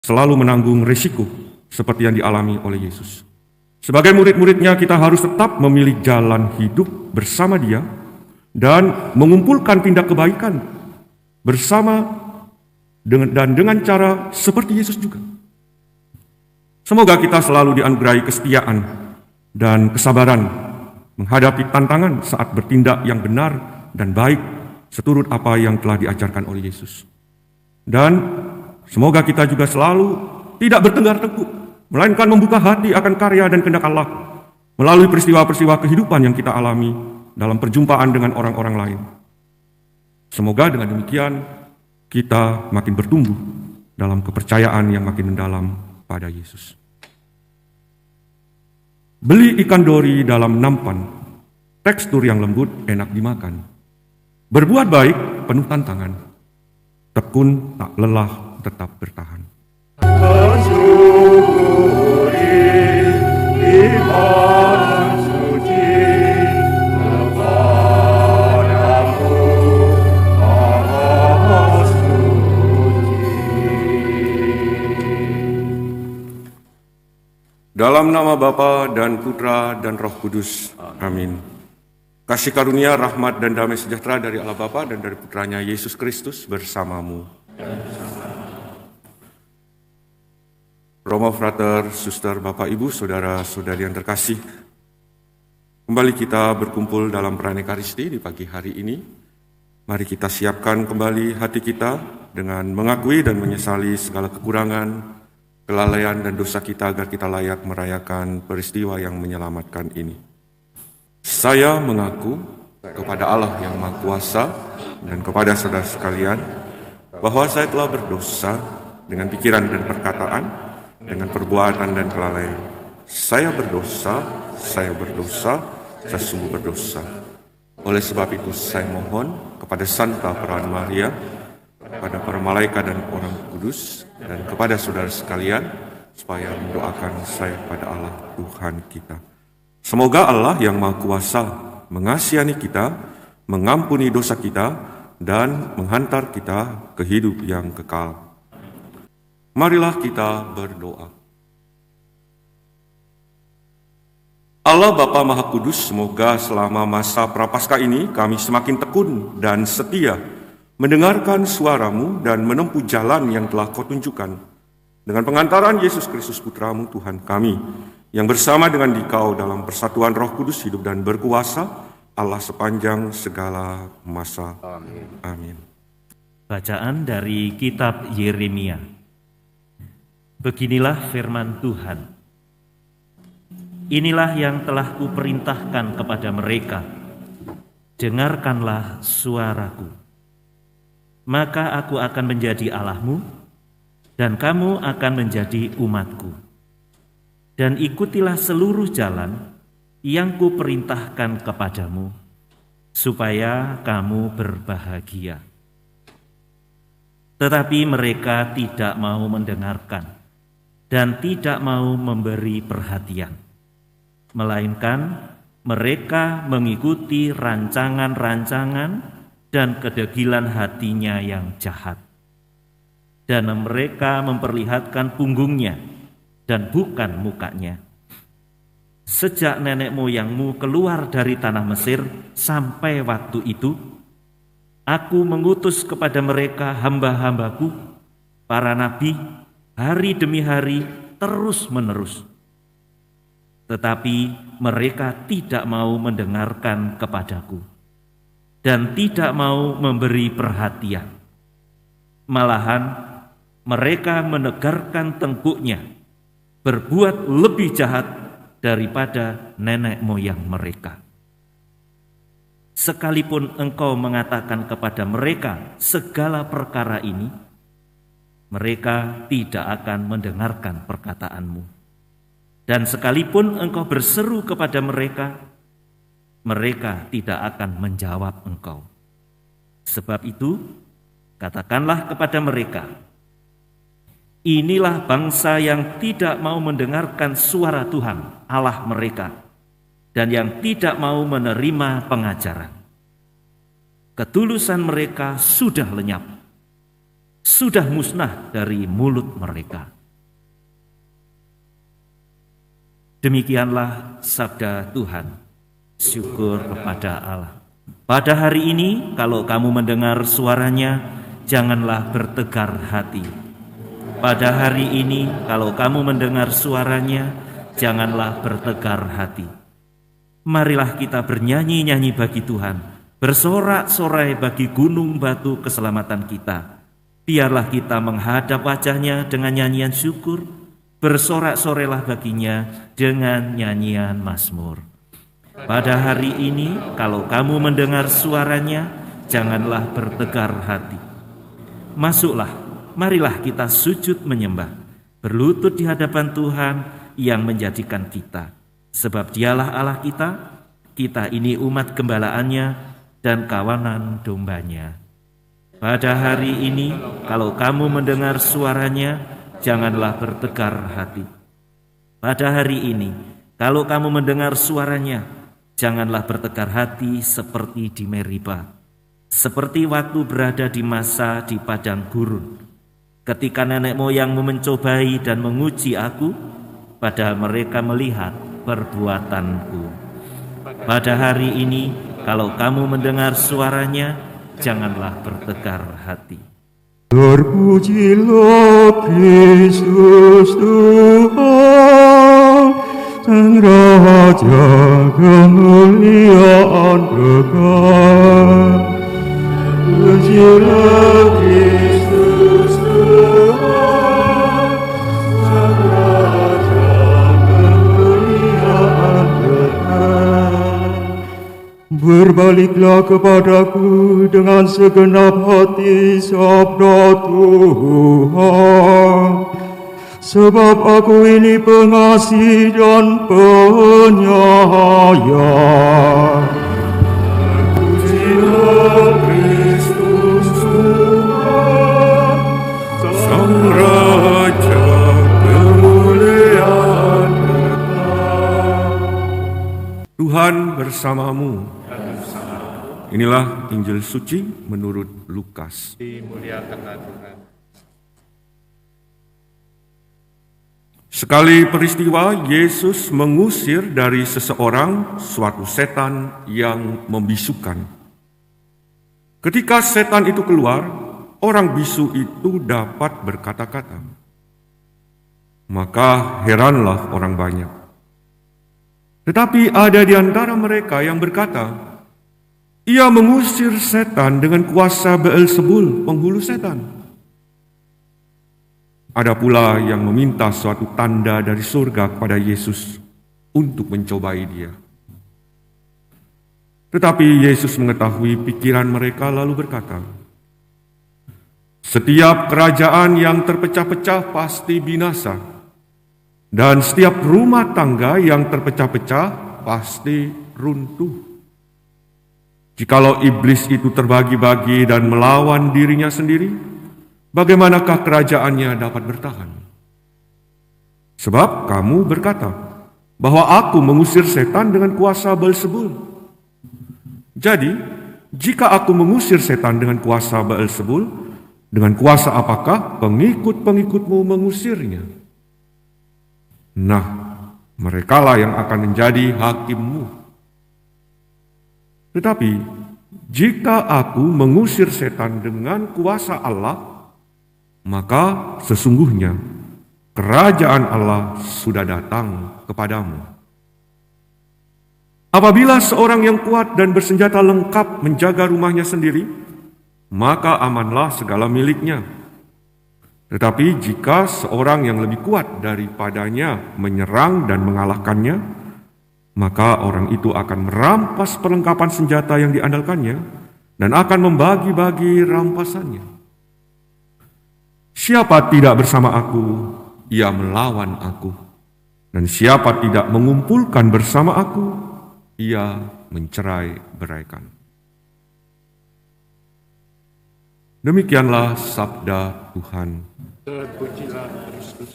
selalu menanggung risiko seperti yang dialami oleh Yesus. Sebagai murid-muridnya kita harus tetap memilih jalan hidup bersama Dia dan mengumpulkan tindak kebaikan bersama dengan cara seperti Yesus juga. Semoga kita selalu dianugerahi kesetiaan dan kesabaran menghadapi tantangan saat bertindak yang benar dan baik seturut apa yang telah diajarkan oleh Yesus. Dan semoga kita juga selalu tidak bertenggar-tengkuk, melainkan membuka hati akan karya dan kehendak Allah melalui peristiwa-peristiwa kehidupan yang kita alami dalam perjumpaan dengan orang-orang lain. Semoga dengan demikian kita makin bertumbuh dalam kepercayaan yang makin mendalam pada Yesus. Beli ikan dori dalam nampan, tekstur yang lembut enak dimakan. Berbuat baik penuh tantangan, tekun tak lelah tetap bertahan. Dalam nama Bapa dan Putra dan Roh Kudus. Amin. Kasih karunia, rahmat dan damai sejahtera dari Allah Bapa dan dari Putranya Yesus Kristus bersamamu. Romo, Frater, Suster, Bapak, Ibu, Saudara-saudari yang terkasih, kembali kita berkumpul dalam perayaan Ekaristi di pagi hari ini. Mari kita siapkan kembali hati kita dengan mengakui dan menyesali segala kekurangan, kelalaian dan dosa kita agar kita layak merayakan peristiwa yang menyelamatkan ini. Saya mengaku kepada Allah yang Maha Kuasa dan kepada saudara sekalian bahwa saya telah berdosa dengan pikiran dan perkataan, dengan perbuatan dan kelalaian. Saya berdosa, saya sungguh berdosa. Oleh sebab itu saya mohon kepada Santa Perawan Maria, kepada para malaikat dan orang kudus, dan kepada saudara sekalian, supaya mendoakan saya kepada Allah Tuhan kita. Semoga Allah yang Maha Kuasa mengasihani kita, mengampuni dosa kita, dan menghantar kita ke hidup yang kekal. Marilah kita berdoa. Allah Bapa Maha Kudus, semoga selama masa Prapaskah ini kami semakin tekun dan setia mendengarkan suara-Mu dan menempuh jalan yang telah Kau tunjukkan. Dengan pengantaran Yesus Kristus Putra-Mu Tuhan kami, yang bersama dengan Dikau dalam persatuan Roh Kudus hidup dan berkuasa, Allah sepanjang segala masa. Amin. Amin. Bacaan dari kitab Yeremia. Beginilah firman Tuhan. Inilah yang telah Kuperintahkan kepada mereka. Dengarkanlah suaraku. Maka Aku akan menjadi Allahmu, dan kamu akan menjadi umatku. Dan ikutilah seluruh jalan yang Kuperintahkan kepadamu, supaya kamu berbahagia. Tetapi mereka tidak mau mendengarkan, dan tidak mau memberi perhatian, melainkan mereka mengikuti rancangan-rancangan dan kedegilan hatinya yang jahat. Dan mereka memperlihatkan punggungnya dan bukan mukanya. Sejak nenek moyangmu keluar dari tanah Mesir sampai waktu itu, Aku mengutus kepada mereka hamba-hambaku, para nabi, hari demi hari terus menerus. Tetapi mereka tidak mau mendengarkan kepadaku dan tidak mau memberi perhatian. Malahan mereka menegarkan tengkuknya, berbuat lebih jahat daripada nenek moyang mereka. Sekalipun engkau mengatakan kepada mereka segala perkara ini, mereka tidak akan mendengarkan perkataanmu. Dan sekalipun engkau berseru kepada mereka, mereka tidak akan menjawab engkau. Sebab itu, katakanlah kepada mereka, inilah bangsa yang tidak mau mendengarkan suara Tuhan, Allah mereka, dan yang tidak mau menerima pengajaran. Ketulusan mereka sudah lenyap. sudah musnah dari mulut mereka. Demikianlah sabda Tuhan. Syukur kepada Allah. Pada hari ini, kalau kamu mendengar suaranya, janganlah bertegar hati. Pada hari ini, kalau kamu mendengar suaranya, janganlah bertegar hati. Marilah kita bernyanyi-nyanyi bagi Tuhan, bersorak-sorai bagi gunung batu keselamatan kita. Biarlah kita menghadap wajahnya dengan nyanyian syukur, bersorak-sorailah baginya dengan nyanyian mazmur. Pada hari ini, kalau kamu mendengar suaranya, janganlah bertegar hati. Masuklah, marilah kita sujud menyembah, berlutut di hadapan Tuhan yang menjadikan kita. Sebab Dialah Allah kita, kita ini umat gembalaannya dan kawanan dombanya. Pada hari ini, kalau kamu mendengar suaranya, janganlah bertegar hati. Pada hari ini, kalau kamu mendengar suaranya, janganlah bertegar hati seperti di Meriba, seperti waktu berada di masa di padang gurun, ketika nenek moyangmu mencobai dan menguji aku, padahal mereka melihat perbuatanku. Pada hari ini, kalau kamu mendengar suaranya, janganlah bertegar hati. Terpujilah Kristus Tuhan, Sang Raja kemuliaan kekal. Pujilah Kristus Tuhan, Sang Raja kemuliaan kekal. Berbaliklah kepadaku dengan segenap hati, sabda Tuhan. Sebab aku ini pengasih dan penyayang. Pujilah Kristus Tuhan, Sang Raja kemuliaan kekal. Tuhan bersamamu. Inilah Injil suci menurut Lukas. Dimuliakanlah Tuhan. Sekali peristiwa, Yesus mengusir dari seseorang suatu setan yang membisukan. Ketika setan itu keluar, orang bisu itu dapat berkata-kata. Maka heranlah orang banyak. Tetapi ada di antara mereka yang berkata, ia mengusir setan dengan kuasa Beelzebul, penghulu setan. Ada pula yang meminta suatu tanda dari surga kepada Yesus untuk mencobai dia. Tetapi Yesus mengetahui pikiran mereka lalu berkata, setiap kerajaan yang terpecah-pecah pasti binasa, dan setiap rumah tangga yang terpecah-pecah pasti runtuh. Jikalau iblis itu terbagi-bagi dan melawan dirinya sendiri, bagaimanakah kerajaannya dapat bertahan? Sebab kamu berkata bahwa aku mengusir setan dengan kuasa Beelzebul. Jadi, jika aku mengusir setan dengan kuasa Beelzebul, dengan kuasa apakah pengikut-pengikutmu mengusirnya? Nah, merekalah yang akan menjadi hakimmu. Tetapi, jika aku mengusir setan dengan kuasa Allah, maka sesungguhnya kerajaan Allah sudah datang kepadamu. Apabila seorang yang kuat dan bersenjata lengkap menjaga rumahnya sendiri, maka amanlah segala miliknya. Tetapi jika seorang yang lebih kuat daripadanya menyerang dan mengalahkannya, maka orang itu akan merampas perlengkapan senjata yang diandalkannya dan akan membagi-bagi rampasannya. Siapa tidak bersama aku, ia melawan aku. Dan siapa tidak mengumpulkan bersama aku, ia mencerai-beraikan. Demikianlah sabda Tuhan. Terpujilah Kristus.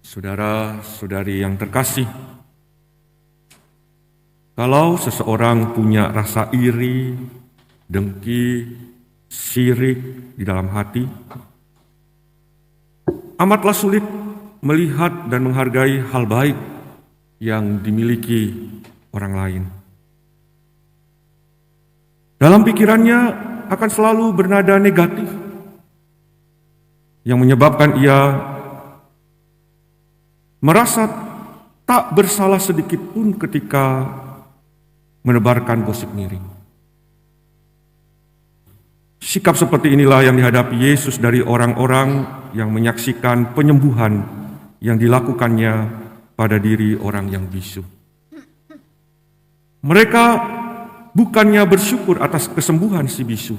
Saudara-saudari yang terkasih, kalau seseorang punya rasa iri, dengki, sirik di dalam hati, amatlah sulit melihat dan menghargai hal baik yang dimiliki orang lain. Dalam pikirannya akan selalu bernada negatif yang menyebabkan ia merasa tak bersalah sedikit pun ketika menebarkan gosip miring. Sikap seperti inilah yang dihadapi Yesus dari orang-orang yang menyaksikan penyembuhan yang dilakukannya pada diri orang yang bisu. Mereka bukannya bersyukur atas kesembuhan si bisu,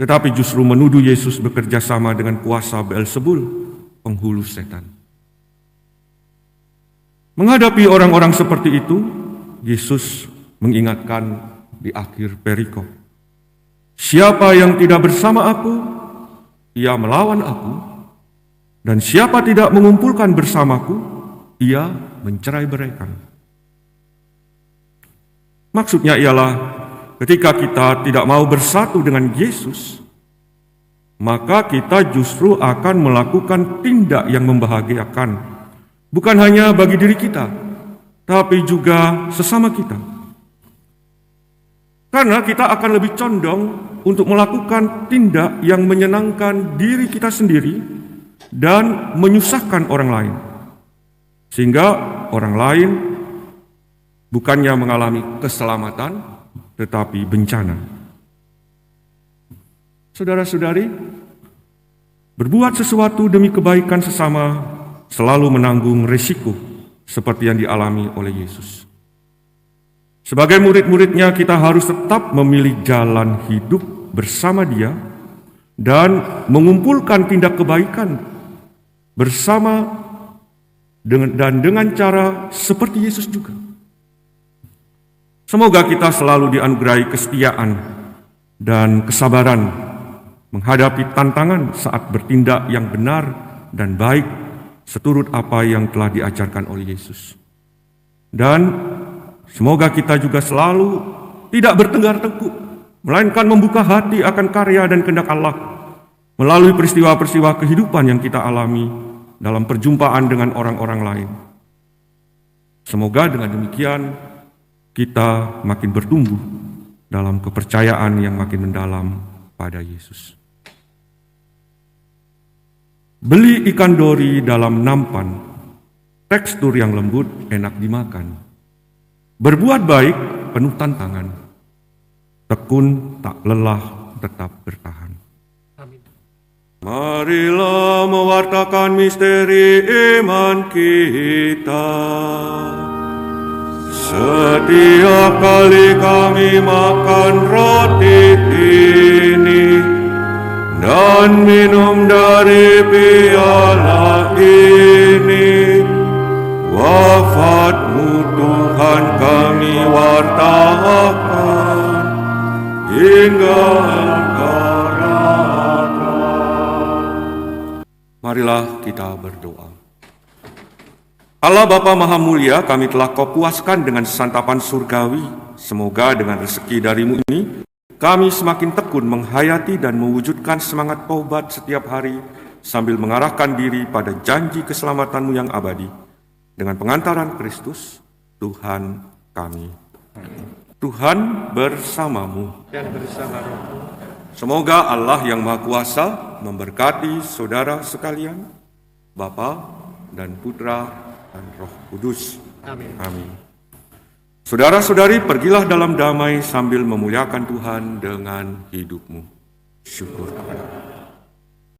tetapi justru menuduh Yesus bekerja sama dengan kuasa Beelzebul, penghulu setan. Menghadapi orang-orang seperti itu, Yesus mengingatkan di akhir perikop, siapa yang tidak bersama aku, ia melawan aku, dan siapa tidak mengumpulkan bersamaku, ia mencerai-beraikan. Maksudnya ialah ketika kita tidak mau bersatu dengan Yesus, maka kita justru akan melakukan tindak yang membahagiakan, bukan hanya bagi diri kita, tapi juga sesama kita. Karena kita akan lebih condong untuk melakukan tindak yang menyenangkan diri kita sendiri dan menyusahkan orang lain, sehingga orang lain bukannya mengalami keselamatan, tetapi bencana. Saudara-saudari, berbuat sesuatu demi kebaikan sesama selalu menanggung risiko seperti yang dialami oleh Yesus. Sebagai murid-muridnya, kita harus tetap memilih jalan hidup bersama Dia dan mengumpulkan tindak kebaikan bersama dengan cara seperti Yesus juga. Semoga kita selalu dianugerahi kesetiaan dan kesabaran menghadapi tantangan saat bertindak yang benar dan baik seturut apa yang telah diajarkan oleh Yesus. Dan semoga kita juga selalu tidak bertenggar tengkuk, melainkan membuka hati akan karya dan kehendak Allah melalui peristiwa-peristiwa kehidupan yang kita alami dalam perjumpaan dengan orang-orang lain. Semoga dengan demikian kita makin bertumbuh dalam kepercayaan yang makin mendalam pada Yesus. Beli ikan dori dalam nampan, tekstur yang lembut, enak dimakan. Berbuat baik, penuh tantangan. Tekun, tak lelah, tetap bertahan. Amin. Marilah mewartakan misteri iman kita. Setiap kali kami makan roti ini dan minum dari piala ini, wafat-Mu Tuhan kami wartakan hingga Engkau datang. Marilah kita berdoa. Allah Bapa Maha Mulia, kami telah Kau puaskan dengan santapan surgawi. Semoga dengan rezeki dari-Mu ini, kami semakin tekun menghayati dan mewujudkan semangat taubat setiap hari, sambil mengarahkan diri pada janji keselamatan-Mu yang abadi. Dengan pengantaran Kristus, Tuhan kami. Tuhan bersamamu. Dan bersama rohmu. Semoga Allah yang Maha Kuasa memberkati saudara sekalian, Bapa dan Putra dan Roh Kudus. Amin. Amin. Saudara-saudari, pergilah dalam damai sambil memuliakan Tuhan dengan hidupmu. Syukur kepada Allah.